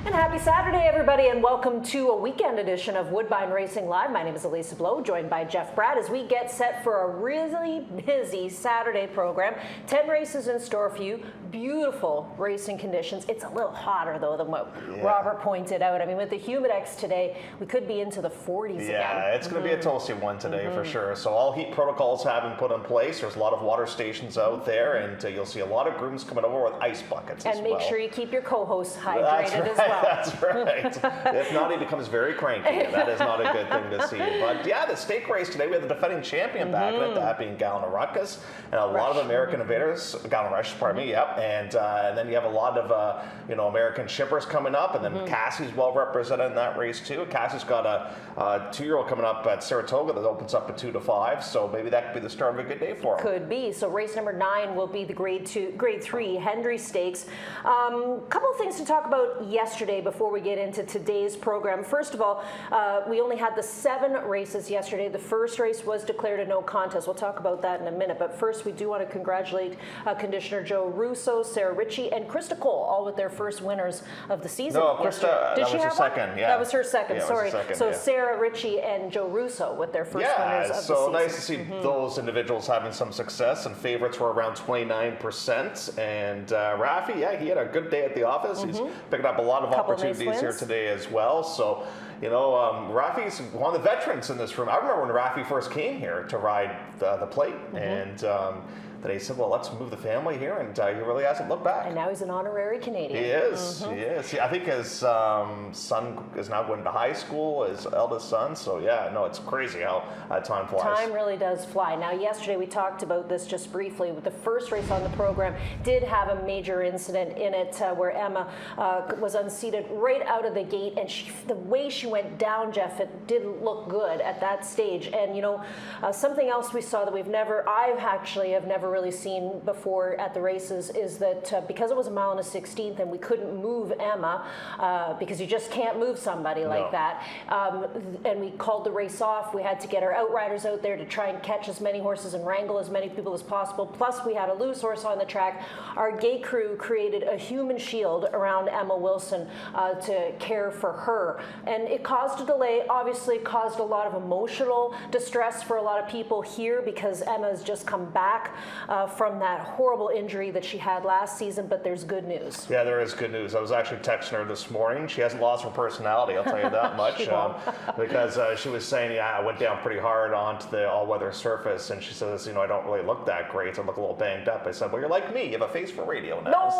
And happy Saturday, everybody, and welcome to a weekend edition of Woodbine Racing Live. My name is Elisa Blow, joined by Jeff Brad, as we get set for a really busy Saturday program. 10 races in store for you. Beautiful racing conditions. It's a little hotter, though, than what Robert pointed out. I mean, with the Humidex today, we could be into the 40s again. Yeah, it's going to be a toasty one today for sure. So all heat protocols have been put in place. There's a lot of water stations out there, and you'll see a lot of grooms coming over with ice buckets as well. And make sure you keep your co-hosts hydrated as well. That's right. If not, he becomes very cranky. That is not a good thing to see. But yeah, the stake race today, we have the defending champion back in it, that being Gallon Ruckus, and a lot of American invaders, Gallon Rush, pardon me, yep. And then you have a lot of American shippers coming up, and then Cassie's well represented in that race too. Cassie's got a 2-year-old coming up at Saratoga that opens up at 2 to 5, so maybe that could be the start of a good day for him. Could be. So race number 9 will be the Grade 3 Hendry Stakes. Couple of things to talk about yesterday before we get into today's program. First of all, we only had the 7 races yesterday. The first race was declared a no contest. We'll talk about that in a minute. But first, we do want to congratulate Conditioner Joe Russo, Sarah Ritchie, and Krista Cole, all with their first winners of the season. No, Krista, Did that she was have her second. Yeah. That was her second. Yeah, sorry. Second, so Sarah Ritchie and Joe Russo with their first winners of the season. So nice to see those individuals having some success, and favorites were around 29%. And Rafi, he had a good day at the office. He's picking up a lot of opportunities here today as well. So, Rafi's one of the veterans in this room. I remember when Rafi first came here to ride the plate, and that he said, well, let's move the family here, and he really hasn't looked back. And now he's an honorary Canadian. He is, he is. I think his son is now going to high school, his eldest son, so yeah, no, it's crazy how time flies. Time really does fly. Now, yesterday we talked about this just briefly. The first race on the program did have a major incident in it where Emma was unseated right out of the gate, and the way she went down, Jeff, it didn't look good at that stage. And, something else we saw that I have never really seen before at the races is that because it was a mile and a 16th and we couldn't move Emma because you just can't move somebody like that, and we called the race off. We had to get our outriders out there to try and catch as many horses and wrangle as many people as possible. Plus we had a loose horse on the track. Our gate crew created a human shield around Emma Wilson to care for her, and it caused a delay. Obviously caused a lot of emotional distress for a lot of people here because Emma's just come back from that horrible injury that she had last season, but there's good news. Yeah, there is good news. I was actually texting her this morning. She hasn't lost her personality, I'll tell you that much, because she was saying, I went down pretty hard onto the all-weather surface, and she says, I don't really look that great. I look a little banged up. I said, well, you're like me. You have a face for radio now. No!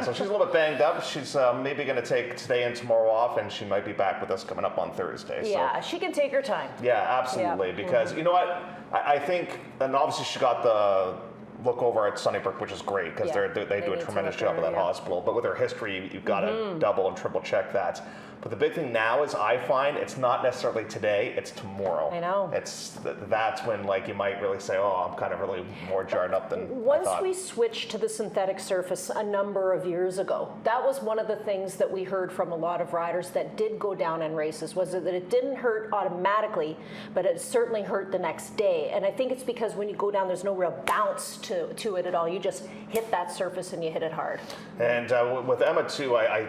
So she's a little bit banged up. She's maybe going to take today and tomorrow off, and she might be back with us coming up on Thursday. Yeah, she can take her time. Yeah, absolutely, because you know what? I think, and obviously she got the look over at Sunnybrook, which is great because they do a tremendous job at that hospital. But with her history, you've got to double and triple check that. But the big thing now is I find it's not necessarily today, it's tomorrow. I know. That's when you might really say, oh, I'm kind of really more jarred up than Once I thought. we switched to the synthetic surface a number of years ago, that was one of the things that we heard from a lot of riders that did go down in races, was that it didn't hurt automatically, but it certainly hurt the next day. And I think it's because when you go down, there's no real bounce to it at all. You just hit that surface and you hit it hard. And with Emma too, I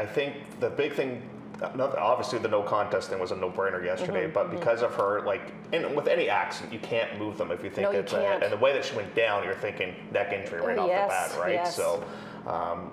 think the big thing, obviously the no contest thing was a no-brainer yesterday, but because of her, with any accident, you can't move them if you think and the way that she went down, you're thinking neck injury right off the bat, right? Yes. So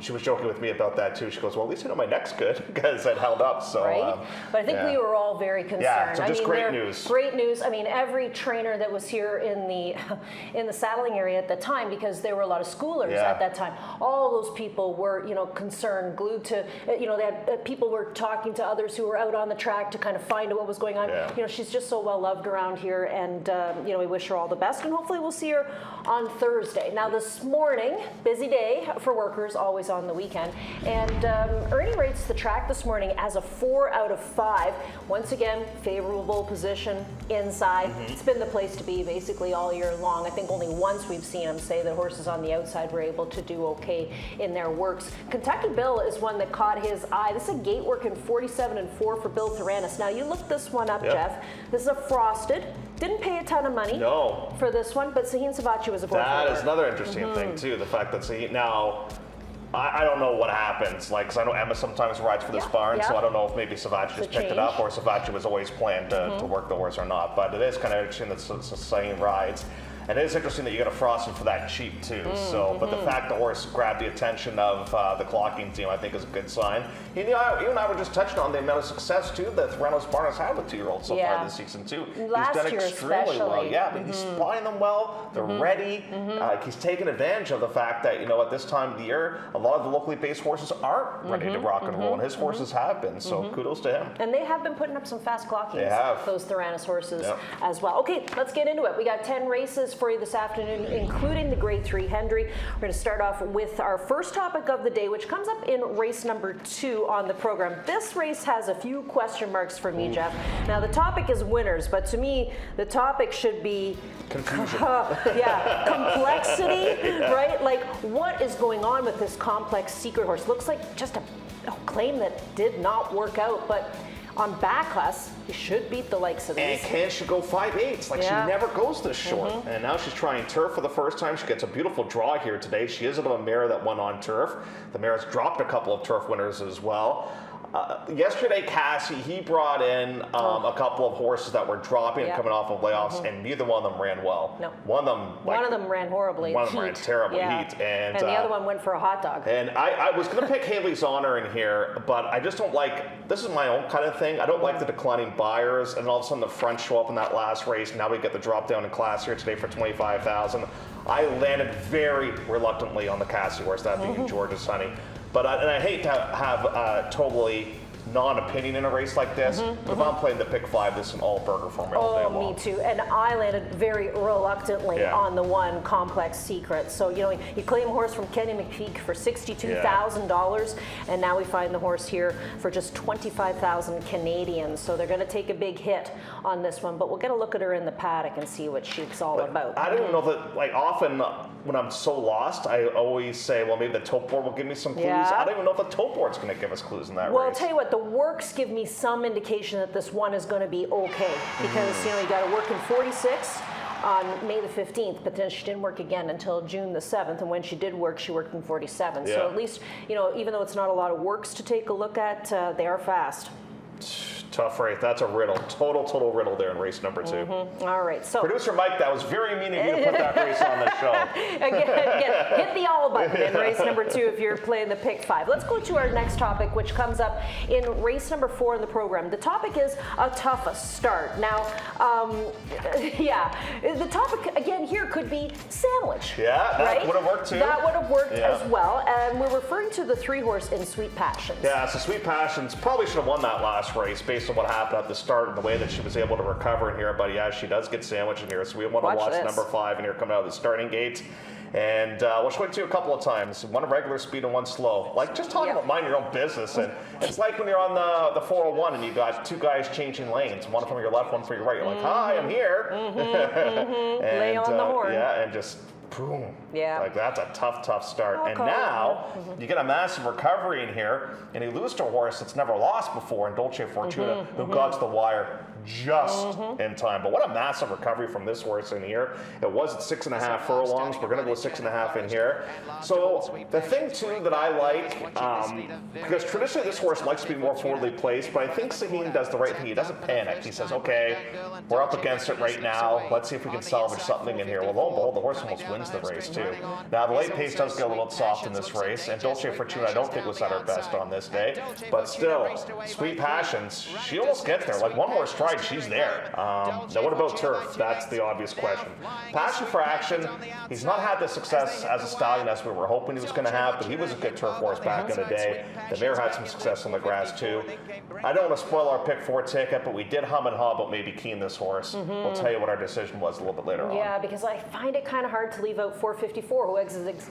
she was joking with me about that too. She goes, well, at least my neck's good because it held up. So, right? But I think we were all very concerned. Yeah, so just great news. Great news. I mean, every trainer that was here in the saddling area at the time, because there were a lot of schoolers at that time, all those people were, concerned, glued to, they had people were talking to others who were out on the track to kind of find out what was going on. Yeah. She's just so well loved around here, and we wish her all the best, and hopefully we'll see her on Thursday. Now this morning, busy day for workers, always on the weekend, and Ernie rates the track this morning as a 4 out of 5. Once again, favorable position inside. It's been the place to be basically all year long. I think only once we've seen him say that horses on the outside were able to do okay in their works. Kentucky Bill is one that caught his eye. This is a gate work in 47 and 4 for Bill Theranis. Now you look this one up, Jeff. This is a frosted. Didn't pay a ton of money for this one, but Sahin Savachi was a board. That is another interesting thing too. The fact that Sahin now. I don't know what happens, like, because I know Emma sometimes rides for this barn, so I don't know if maybe Savatgy just picked it up or Savatgy was always planned to work the horse or not. But it is kind of interesting that it's the same rides. And it is interesting that you get a Frosted for that cheap too. So, but the fact the horse grabbed the attention of the clocking team, I think, is a good sign. You and I were just touching on the amount of success too that Theranos Barn has had with 2-year-olds so far this season too. Last he's done year extremely well. especially. Yeah, but he's spotting them well. They're ready. He's taken advantage of the fact that at this time of the year, a lot of the locally based horses aren't ready to rock and roll, and his horses have been. So kudos to him. And they have been putting up some fast clockings. They have. Those Theranos horses as well. Okay, let's get into it. We got 10 races for you this afternoon, including the Grade 3 Hendry. We're going to start off with our first topic of the day, which comes up in race number 2 on the program. This race has a few question marks for me, Jeff. Now, the topic is winners, but to me, the topic should be confusion. Complexity, right? Like, what is going on with this complex secret horse? Looks like just a claim that did not work out, but on back class, he should beat the likes of these. And can she go 5/8? Like, she never goes this short. And now she's trying turf for the first time. She gets a beautiful draw here today. She is a mare that went on turf. The mare has dropped a couple of turf winners as well. Yesterday, Cassie, he brought in a couple of horses that were dropping and coming off of layoffs, and neither one of them ran well. No. One of them ran horribly. One of them ran terrible heat. And the other one went for a hot dog. And I was going to pick Haley's Honor in here, but I just don't like, this is my own kind of thing. I don't like the declining buyers, and all of a sudden the front show up in that last race. Now we get the drop down in class here today for $25,000. I landed very reluctantly on the Cassie horse, that being George's Honey. But I hate to have totally non-opinion in a race like this. But if I'm playing the pick 5, this is an all burger for me all day long. Me too. And I landed very reluctantly on the one Complex Secret. So, you claim a horse from Kenny McPeak for $62,000, and now we find the horse here for just 25,000 Canadian. So they're going to take a big hit on this one, but we'll get a look at her in the paddock and see what she's all about. I don't even know that, often when I'm so lost, I always say, well, maybe the tote board will give me some clues. I don't even know if the tote board's going to give us clues in that race. Well, I'll tell you what, the works give me some indication that this one is going to be okay, because, you got to work in 46 on May the 15th, but then she didn't work again until June the 7th, and when she did work, she worked in 47. So at least, even though it's not a lot of works to take a look at, they are fast. Tough race. That's a riddle. Total riddle there in race number 2. All right. So, producer Mike, that was very mean of you to put that race on the show. again, hit the all button in race number 2 if you're playing the pick 5. Let's go to our next topic, which comes up in race number 4 in the program. The topic is a tough start. Now, the topic again here could be sandwich. Yeah, that would have worked too. That would have worked as well. And we're referring to the 3-horse in Sweet Passions. Yeah, so Sweet Passions probably should have won that last race based on what happened at the start and the way that she was able to recover in here. But she does get sandwiched in here. So we want to watch number 5 in here coming out of the starting gate. And we'll show it to you a couple of times. One regular speed and one slow. Just talking about mind your own business. And it's like when you're on the 401 and you got 2 guys changing lanes. One from your left, one from your right. You're like, hi, I'm here. And, lay on the horn. And just boom. Yeah. That's a tough start. And now you get a massive recovery in here, and you lose to a horse that's never lost before, in Dolce Fortuna, who got to the wire just in time. But what a massive recovery from this horse in here. It was at 6.5 furlongs. We're going to go 6.5 in here. So the thing too that I like, because traditionally this horse likes to be more forwardly placed, but I think Sahin does the right thing. He doesn't panic. He says, okay, we're up against it right now. Let's see if we can salvage something in here. Well, lo and behold, the horse almost wins the race too. Now the late pace does get a little soft in this race, and Dolce Fortuna I don't think was at her best on this day, but still, Sweet Passions, she almost gets there. One more stride, she's there. Now what about turf? That's the obvious question. Passion for Action, he's not had the success as a stallion as we were hoping he was going to have, but he was a good turf horse back in the day. The mare had some success on the grass too. I don't want to spoil our pick 4 ticket, but we did hum and haw about maybe keying this horse. We'll tell you what our decision was a little bit later on. Yeah, because I find it kind of hard to leave out 454, who exits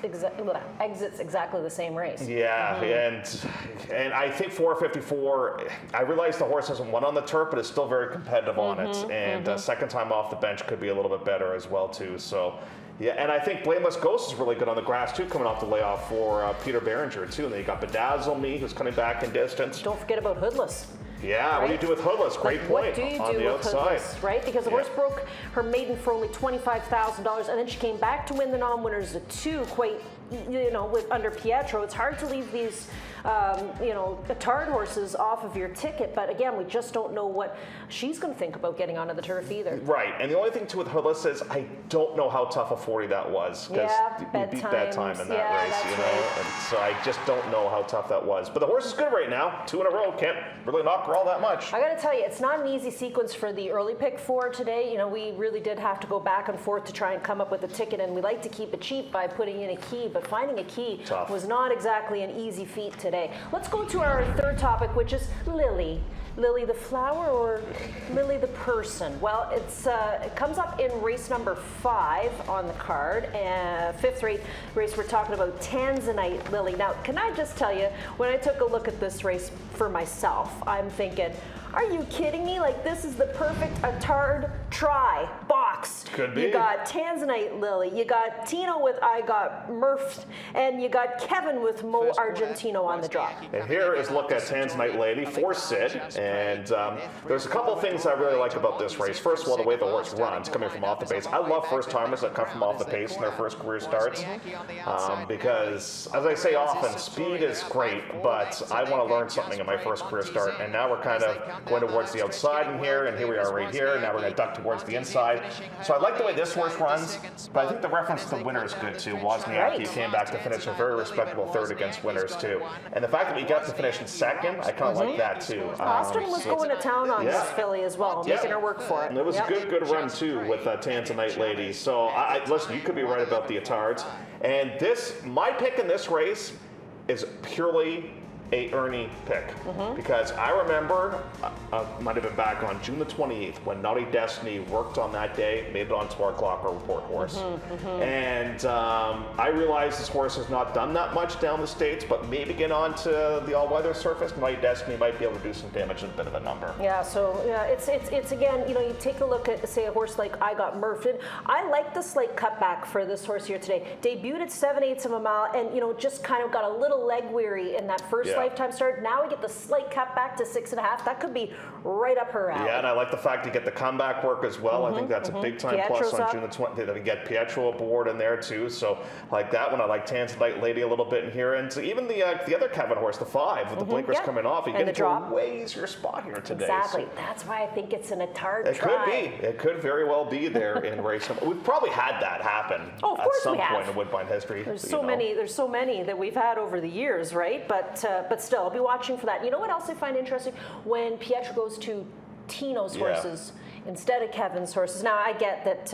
exactly the same race. Yeah, and I think 454, I realize the horse hasn't won on the turf, but it's still very competitive on it. And second time off the bench could be a little bit better as well too. So yeah, and I think Blameless Ghost is really good on the grass too, coming off the layoff for Peter Behringer too. And then you got Bedazzle Me, who's coming back in distance. Don't forget about Hoodless. Yeah, what do you do with Hoodless? Great point. What do you on do the with outside. Hoodless, right? Because the horse broke her maiden for only $25,000, and then she came back to win the non-winners at 2 quite under Pietro, it's hard to leave these, the Tard horses off of your ticket. But again, we just don't know what she's going to think about getting onto the turf either. Right, and the only thing too with her list is I don't know how tough a 40 that was because we beat bedtime in that race, right. And so I just don't know how tough that was. But the horse is good right now, 2 in a row, can't really knock her all that much. I got to tell you, it's not an easy sequence for the early pick 4 today. We really did have to go back and forth to try and come up with a ticket, and we like to keep it cheap by putting in a key, but finding a key was not exactly an easy feat today. Let's go to our third topic, which is Lily. Lily the flower or Lily the person? Well, it comes up in race number 5 on the card, and 5th race we're talking about Tanzanite Lily. Now, can I just tell you, when I took a look at this race for myself, I'm thinking, are you kidding me? Like, this is the perfect Tard try box. Could be. You got Tanzanite Lily, you got Tino with I Got Murphed, and you got Kevin with Mo Argentino on the drop. And here is a look at Tanzanite Lady for Sid. And there's a couple things I really like about this race. First of all, the way the horse runs, coming from off the pace. I love first-timers that come from off the pace in their first career starts. Because, as I say often, speed is great, but I want to learn something in my first career start. And now we're kind of going towards the outside in here, and here we are right here. Now we're going to duck towards the inside. So I like the way this horse runs, but I think the reference to winner is good too. Wozniacki came back to finish a very respectable 3rd against winners too. And the fact that we got to finish in 2nd, I kind of like that too. Austin was going to town on this filly as well, making her work for it. And it was a good run too with Tanzanite Lady. So listen, you could be right about the Atards. And my pick in this race is purely a Ernie pick, because I remember, might have been back on June the 28th when Naughty Destiny worked on that day, made it onto our Clockwork Report horse. And I realized this horse has not done that much down the States, but maybe get onto the all-weather surface, Naughty Destiny might be able to do some damage in a bit of a number. Yeah, so it's again, you take a look at, say, a horse like I Got Murphed. I like the slight cutback for this horse here today. Debuted at 7/8 of a mile, and just kind of got a little leg weary in that first lifetime start. Now we get the slight cut back to 6.5. That could be right up her alley. Yeah, and I like the fact you get the comeback work as well. I think that's a big time plus on June the 20th. We get Pietro aboard in there too. So I like that one. I like Tanzanite Lady a little bit in here, and so even the other Kevin horse, the 5 with the blinkers coming off, you get into a way easier spot here today. Exactly. So that's why I think it's an Atard It could be. It could very well be there in race number. We've probably had that happen at some point in Woodbine history. There's so many that we've had over the years, right? But still, I'll be watching for that. You know what else I find interesting? When Pietro goes to Tino's horses instead of Kevin's horses. Now, I get that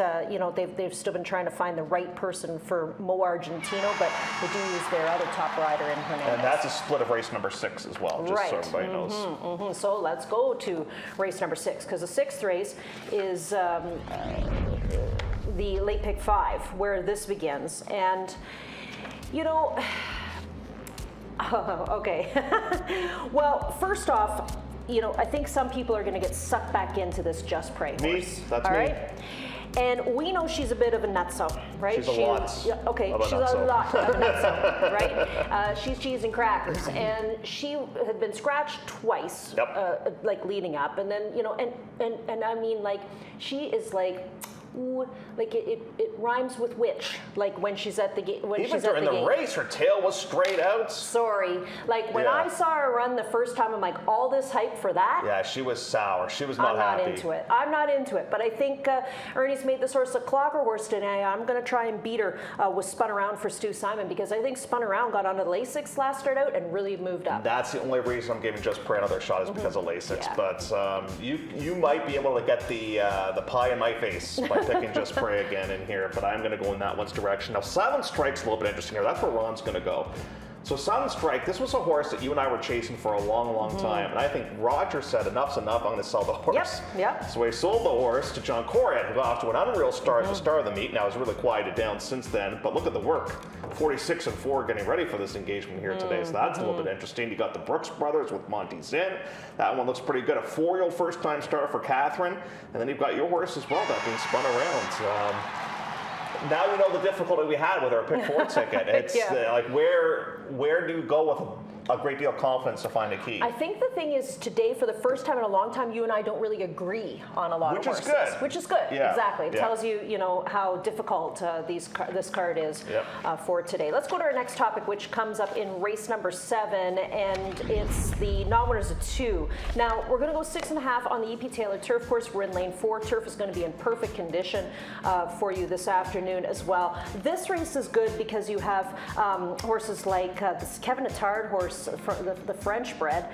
they've still been trying to find the right person for Mo Argentino, but they do use their other top rider in Hernandez. And that's a split of race number 6 as well, just so everybody knows. So let's go to race number 6, because the 6th race is the late pick 5, where this begins. And, okay. Well, first off, I think some people are going to get sucked back into this Just Pray horse. Me? That's all me. Right? And we know she's a bit of a nutso, right? She's a lot. She's a lot of nutso, right? She's cheese and crackers, and she had been scratched twice, like leading up, and then and I mean, like, she is like. Ooh, like it rhymes with witch. Like when she's at the gate. Even during the race, her tail was straight out. Sorry, like when I saw her run the first time, I'm like, all this hype for that? Yeah, she was sour. She was not happy. I'm not into it. But I think Ernie's made this horse a clocker horse today. I'm going to try and beat her with Spun Around for Stu Simon, because I think Spun Around got onto the Lasix last start out and really moved up. That's the only reason I'm giving Just Pray another shot is because of Lasix. Yeah. But you might be able to get the pie in my face by picking Just Pray again in here, but I'm going to go in that one's direction. Now, Silent Strike's a little bit interesting here. That's where Ron's going to go. So Silent Strike, this was a horse that you and I were chasing for a long, long time, and I think Roger said, enough's enough, I'm going to sell the horse. Yep. So he sold the horse to John Corrigan, who got off to an unreal start at the start of the meet. Now it's really quieted down since then, but look at the work. 46-4 getting ready for this engagement here today, so that's a little bit interesting. You got the Brooks brothers with Monty Zinn. That one looks pretty good. A 4-year-old first-time start for Catherine, and then you've got your horse as well, that being Spun Around. Now we know the difficulty we had with our pick 4 ticket. It's like where do you go with a great deal of confidence to find a key. I think the thing is today, for the first time in a long time, you and I don't really agree on a lot of horses. Which is good. Yeah. Exactly. It tells you, how difficult this card is for today. Let's go to our next topic, which comes up in race number 7, and it's the non-winners of 2. Now, we're going to go 6.5 on the EP Taylor Turf course. We're in lane 4. Turf is going to be in perfect condition for you this afternoon as well. This race is good because you have horses like this Kevin Attard horse, the French bred,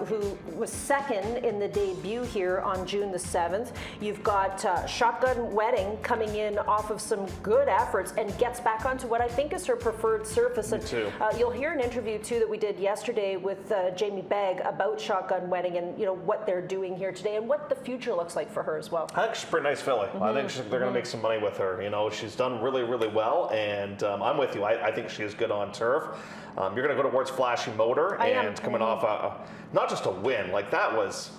who was second in the debut here on June the 7th. You've got Shotgun Wedding coming in off of some good efforts and gets back onto what I think is her preferred surface. And you'll hear an interview too that we did yesterday with Jamie Begg about Shotgun Wedding and what they're doing here today and what the future looks like for her as well. I think she's a pretty nice filly. I think they're going to make some money with her. She's done really, really well, and I'm with you. I think she is good on turf. You're going to go towards Flashy Motor, and coming off not just a win, like that was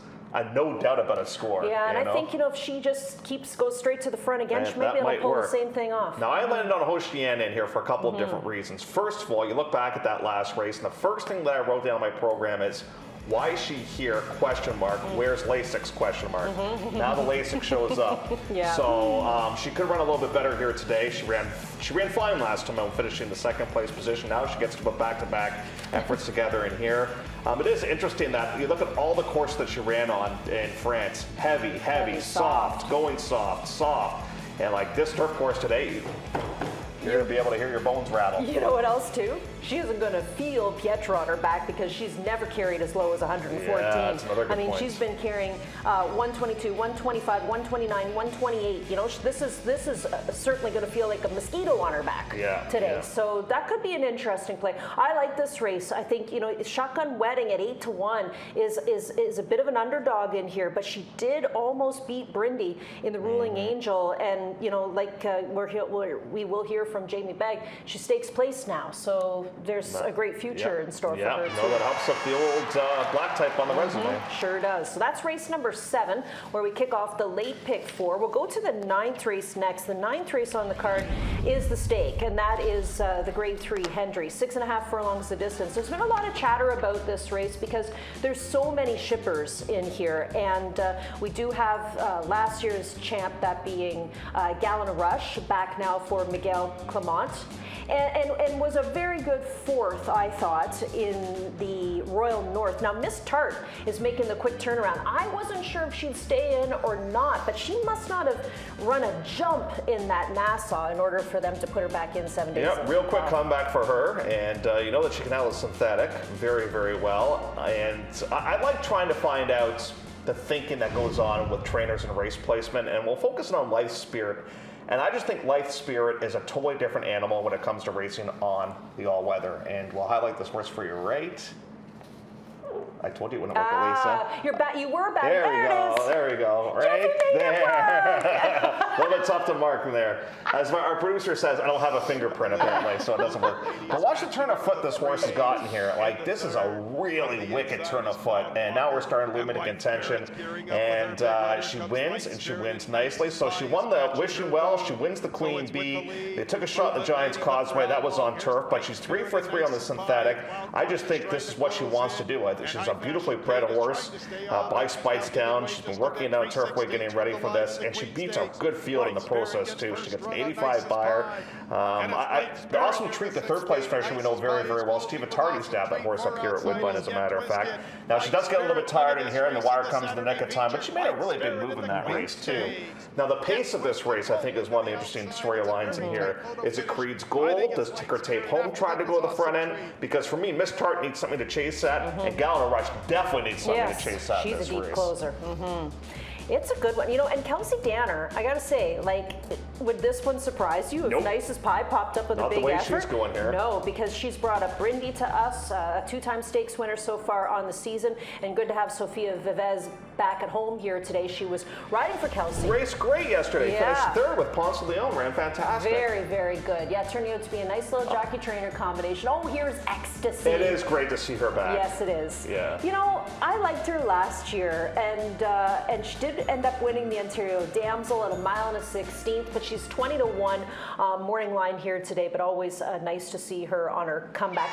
no doubt about a score. Yeah, and I think if she just goes straight to the front again, maybe it'll pull the same thing off. Now I landed on Hoshian in here for a couple of different reasons. First of all, you look back at that last race, and the first thing that I wrote down on my program is, why is she here? Question mark. Where's Lasix? Question mark. Now the Lasix shows up. So she could run a little bit better here today. She ran fine last time out, finishing the second place position. Now she gets to put back-to-back efforts together in here. It is interesting that you look at all the courses that she ran on in France. Heavy, soft, going soft. And like this turf course today, you're going to be able to hear your bones rattle. You know what else too? She isn't going to feel Pietra on her back because she's never carried as low as 114. Yeah, that's another good point. She's been carrying 122, 125, 129, 128. This is certainly going to feel like a mosquito on her back today. Yeah. So that could be an interesting play. I like this race. I think Shotgun Wedding at 8-1 is a bit of an underdog in here, but she did almost beat Brindy in the Ruling Angel, and we will hear from Jamie Begg. She stakes place now, so there's a great future in store for her. That helps up the old black type on the resume. Sure does. So that's race number 7, where we kick off the late pick 4. We'll go to the 9th race next. The 9th race on the card is the stake, and that is the Grade 3 Hendry. 6.5 furlongs the distance. There's been a lot of chatter about this race because there's so many shippers in here, and we do have last year's champ, that being Gallon Rush, back now for Miguel Clement. And was a very good 4th, I thought, in the Royal North. Now, Miss Tart is making the quick turnaround. I wasn't sure if she'd stay in or not, but she must not have run a jump in that Nassau in order for them to put her back in 7 days. Yeah, real quick comeback for her, and you know that she can handle synthetic very, very well. And I like trying to find out the thinking that goes on with trainers and race placement, and we'll focus on Life Spirit. And I just think Life Spirit is a totally different animal when it comes to racing on the all-weather. And we'll highlight this horse for you right. I told you it wouldn't work, Elisa. You were back. There we go. Right there. A little bit tough to mark from there. As our producer says, I don't have a fingerprint apparently, so it doesn't work. But watch the turn of foot this horse has gotten here. Like, this is a really wicked turn of foot. And now we're starting to loom into contention. And she wins nicely. So she won the Wish You Well. She wins the Queen Bee. They took a shot at the Giants Causeway. That was on turf, but she's 3 for 3 on the synthetic. I just think this is what she wants to do. I think she's a beautifully bred horse by Spitestown. She's been working out Turfway, getting ready for this, and she beats a good field in the process too. She gets an 85 buyer. The Awesome Treat, the 3rd place finisher, we know very, very well. Steve Attardi stabbed that horse up here at Woodbine, as a matter of fact. Now she does get a little bit tired in here, and the wire comes in the nick of time, but she made a really big move in that race too. Now the pace of this race, I think, is one of the interesting storylines in here. Is it Creed's Gold? Does Ticker Tape Home try to go to the front end? Because for me, Miss Tart needs something to chase at, and Gallon Rush definitely needs something to chase at in this race. She's a deep closer. It's a good one, and Kelsey Danner, I gotta say, would this one surprise you? If Nice as Pie popped up with a big effort? Not the way she's going here. No, because she's brought up Brindy to us, a 2-time stakes winner so far on the season, and good to have Sophia Vivez back at home here today. She was riding for Kelsey. Raced great yesterday. Yeah. Finished third with Ponce de Leon. Ran fantastic. Very, very good. Yeah, turning out to be a nice little jockey-trainer combination. Oh, here's ecstasy. It is great to see her back. Yes, it is. Yeah. You know, I liked her last year, and she did end up winning the Ontario Damsel at 1 1/16, but she's 20 to 1 morning line here today, but always nice to see her on her comeback.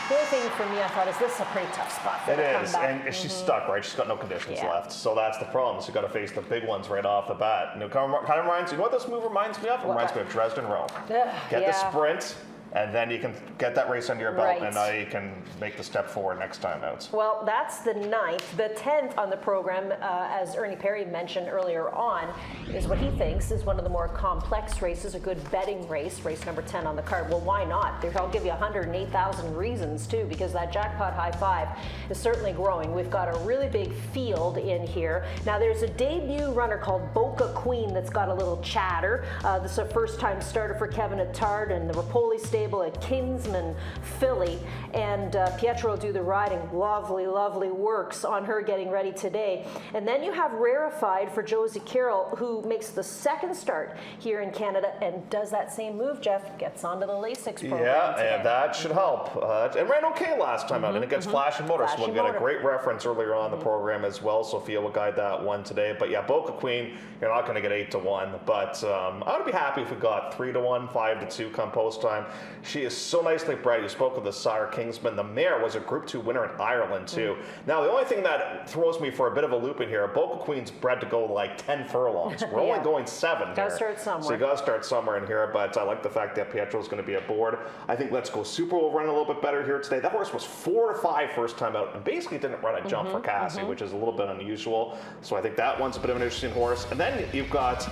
The only thing for me, I thought, is this is a pretty tough spot for It the is, comeback. and she's stuck, right? She's got no conditions Yeah. left, so that's the problem. So you got to face the big ones right off the bat. And it kind of reminds you know what this move reminds me of? It reminds me of Dresden Row. Get the Yeah. sprint, and then you can get that race under your belt, Right. and now you can make the step forward next time out. Well, that's the 9th. The 10th on the program, as Ernie Perry mentioned earlier on, is what he thinks is one of the more complex races, a good betting race, race number 10 on the card. Well, why not? I'll give you 108,000 reasons, too, because that jackpot high five is certainly growing. We've got a really big field in here. Now, there's a debut runner called Boca Queen that's got a little chatter. This is a first-time starter for Kevin Attard and the Rapoli stable at Kinsman Filly, and Pietro will do the riding. Lovely, lovely works on her getting ready today. And then you have Rarefied for Josie Carroll, who makes the second start here in Canada and does that same move, Jeff, gets onto the Lasix program Yeah, today. and that should help. It ran okay last time out, and it gets Flash and Motor, so we'll Flash get and a great reference earlier on in the program as well. Sophia will guide that one today. But yeah, Boca Queen, you're not going to get 8 to 1, but I would be happy if we got 3 to 1, 5 to 2 come post time. She is so nicely bred. You spoke of the sire Kingsman. The mare was a Group 2 winner in Ireland too. Now the only thing that throws me for a bit of a loop in here, Boca Queen's bred to go like 10 furlongs. We're only going 7 Gotta here. start somewhere. So you got to start somewhere in here, but I like the fact that Pietro's going to be aboard. I think Let's Go Super will run a little bit better here today. That horse was 4 to 5 first time out and basically didn't run a jump for Cassie, which is a little bit unusual. So I think that one's a bit of an interesting horse. And then you've got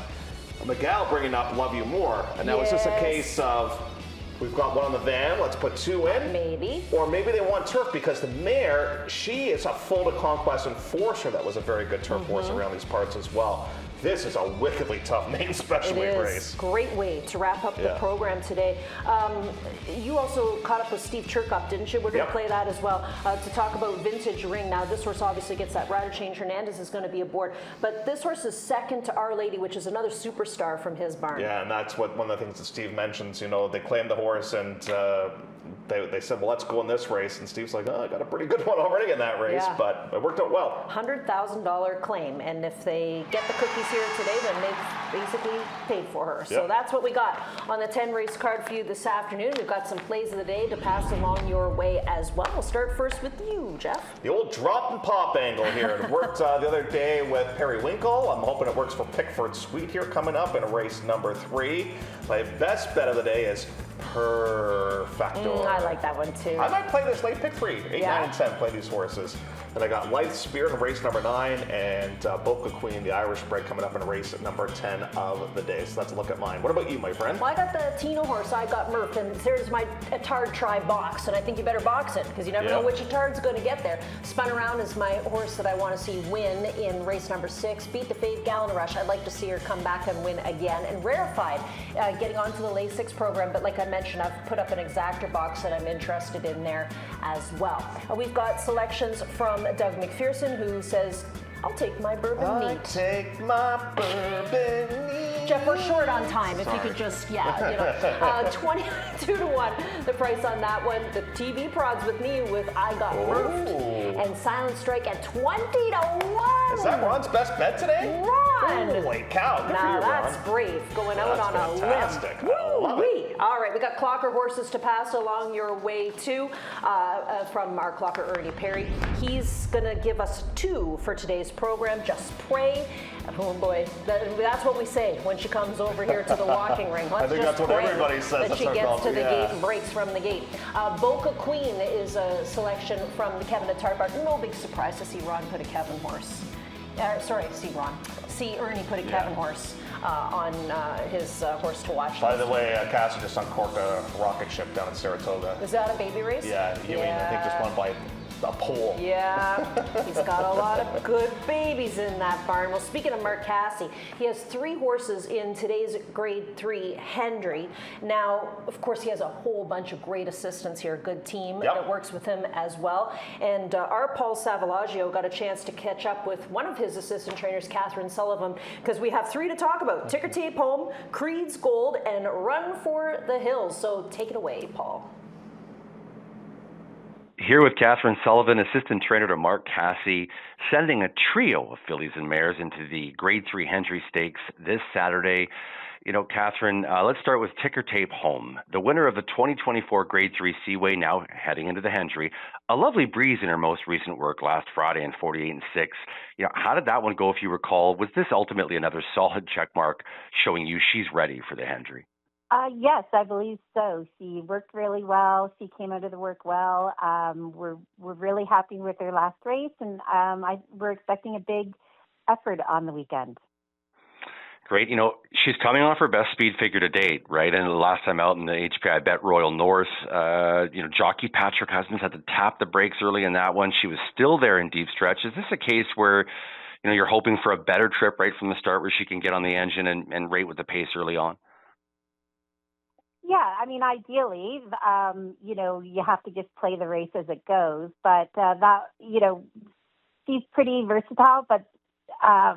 Miguel bringing up Love You More. And now is this a Yes. case of we've got one on the van, let's put 2 in? Maybe. Or maybe they want turf because the mare, she is a full to conquest enforcer that was a very good turf horse around these parts as well. This is a wickedly tough main special weight race. Great way to wrap up the program today. You also caught up with Steve Chirkup, didn't you? We're going to play that as well to talk about Vintage Ring. Now, this horse obviously gets that rider change. Hernandez is going to be aboard. But this horse is second to Our Lady, which is another superstar from his barn. Yeah, and that's what one of the things that Steve mentions. You know, they claimed the horse and they said, well, let's go in this race. And Steve's like, oh, I got a pretty good one already in that race, but it worked out well. $100,000 claim, and if they get the cookies here today, then they basically paid for her. So that's what we got on the 10 race card for you this afternoon. We've got some plays of the day to pass along your way as well. We'll start first with you, Jeff. The old drop and pop angle here. It worked the other day with Periwinkle. I'm hoping it works for Pickford Sweet here coming up in race number 3. My best bet of the day is Perfector. I like that one too. I might play this late pick 3, 8, 9, and 10. Play these horses. Then I got Life Spirit in race number 9 and Boca Queen, the Irish bred, coming up in race number 10 of the day. So that's a look at mine. What about you, my friend? Well, I got the Tino horse. I got Murph, and there's my Attard try box, and I think you better box it because you never know which Attard's going to get there. Spun Around is my horse that I want to see win in race number 6. Beat the Fave Gallon Rush. I'd like to see her come back and win again. And Rarefied, getting onto the Lasix program, but like I mentioned, I've put up an exactor box that I'm interested in there as well. We've got selections from Doug McPherson, who says, I'll take my bourbon neat. Take my bourbon neat. Jeff, we're short on time. If you could just, 22 to 1, the price on that one. The TV prods with me with I Got Murphed and Silent Strike at 20 to 1. Is that Ron's best bet today? Ron! Holy cow. Good for Now you, that's Ron. brave, going out on a fantastic. limb. I love it. All right, we got clocker horses to pass along your way too from our clocker Ernie Perry. He's going to give us 2 for today's program. Just pray. Oh boy, that's what we say when she comes over here to the walking ring. Let's I think just that's what pray everybody says. that That's she our gets call, to the yeah. gate and breaks from the gate. Boca Queen is a selection from the Kevin Attard barn. No big surprise to see Ron put a Kevin horse. See Ernie put a Kevin horse on his horse to watch. By the way, Cassie just uncorked a rocket ship down in Saratoga. Is that a baby race? Yeah, Ewing, I think just won by a pole. Yeah, he's got a lot of good babies in that barn. Well, speaking of Mark Casse, he has 3 horses in today's Grade 3 Hendry. Now, of course, he has a whole bunch of great assistants here, a good team that works with him as well. And our Paul Savalaggio got a chance to catch up with one of his assistant trainers, Catherine Sullivan, because we have 3 to talk about: Ticker Tape Home, Creed's Gold, and Run for the Hills. So take it away, Paul. Here with Catherine Sullivan, assistant trainer to Mark Casse, sending a trio of fillies and mares into the Grade 3 Hendry Stakes this Saturday. You know, Catherine, let's start with Ticker Tape Home, the winner of the 2024 Grade 3 Seaway, now heading into the Hendry. A lovely breeze in her most recent work last Friday in 48 6. You know, how did that one go, if you recall? Was this ultimately another solid check mark showing you she's ready for the Hendry? Yes, I believe so. She worked really well. She came out of the work well. We're really happy with her last race, and we're expecting a big effort on the weekend. Great. You know, she's coming off her best speed figure to date, right? And the last time out in the HPI Bet Royal North, jockey Patrick Husbands had to tap the brakes early in that one. She was still there in deep stretch. Is this a case where, you know, you're hoping for a better trip right from the start, where she can get on the engine and rate with the pace early on? Yeah, I mean, ideally, you have to just play the race as it goes. But she's pretty versatile, but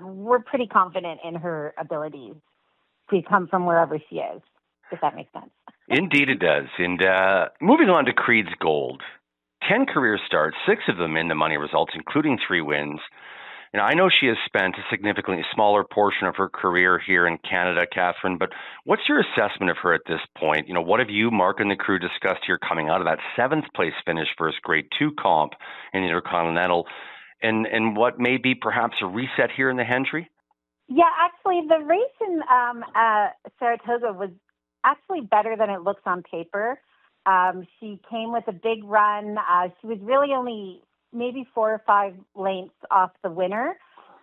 we're pretty confident in her abilities to come from wherever she is, if that makes sense. Indeed it does. And moving on to Creed's Gold. 10 career starts, 6 of them in the money results, including 3 wins. And I know she has spent a significantly smaller portion of her career here in Canada, Catherine, but what's your assessment of her at this point? You know, what have you, Mark, and the crew discussed here coming out of that 7th place finish for his Grade 2 comp in the Intercontinental, and what may be perhaps a reset here in the Hendry? Yeah, actually, the race in Saratoga was actually better than it looks on paper. She came with a big run. She was really only maybe 4 or 5 lengths off the winner.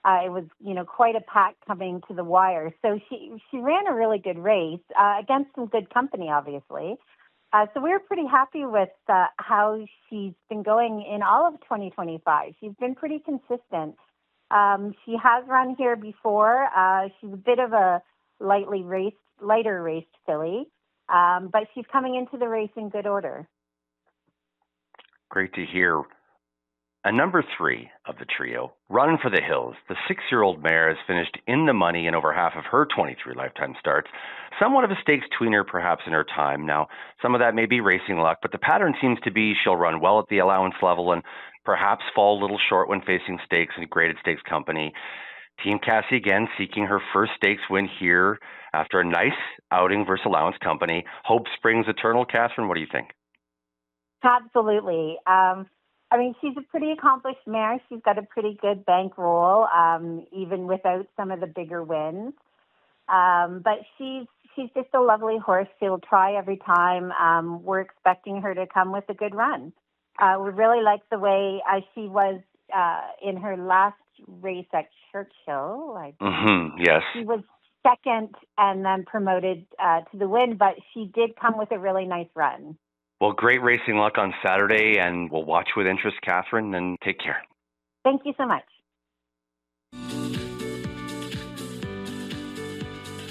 It was, quite a pack coming to the wire. So she ran a really good race against some good company, obviously. So we were pretty happy with how she's been going in all of 2025. She's been pretty consistent. She has run here before. She's a bit of a lighter raced filly, but she's coming into the race in good order. Great to hear. And number 3 of the trio, Run for the Hills. The 6-year-old mare has finished in the money in over half of her 23 lifetime starts. Somewhat of a stakes tweener perhaps in her time. Now, some of that may be racing luck, but the pattern seems to be she'll run well at the allowance level and perhaps fall a little short when facing stakes and graded stakes company. Team Casse again seeking her first stakes win here after a nice outing versus allowance company. Hope springs eternal. Catherine, what do you think? Absolutely. She's a pretty accomplished mare. She's got a pretty good bankroll, even without some of the bigger wins. But she's just a lovely horse. She'll try every time. We're expecting her to come with a good run. We really like the way she was in her last race at Churchill. Yes. She was second and then promoted to the win, but she did come with a really nice run. Well, great racing luck on Saturday, and we'll watch with interest, Catherine, and take care. Thank you so much.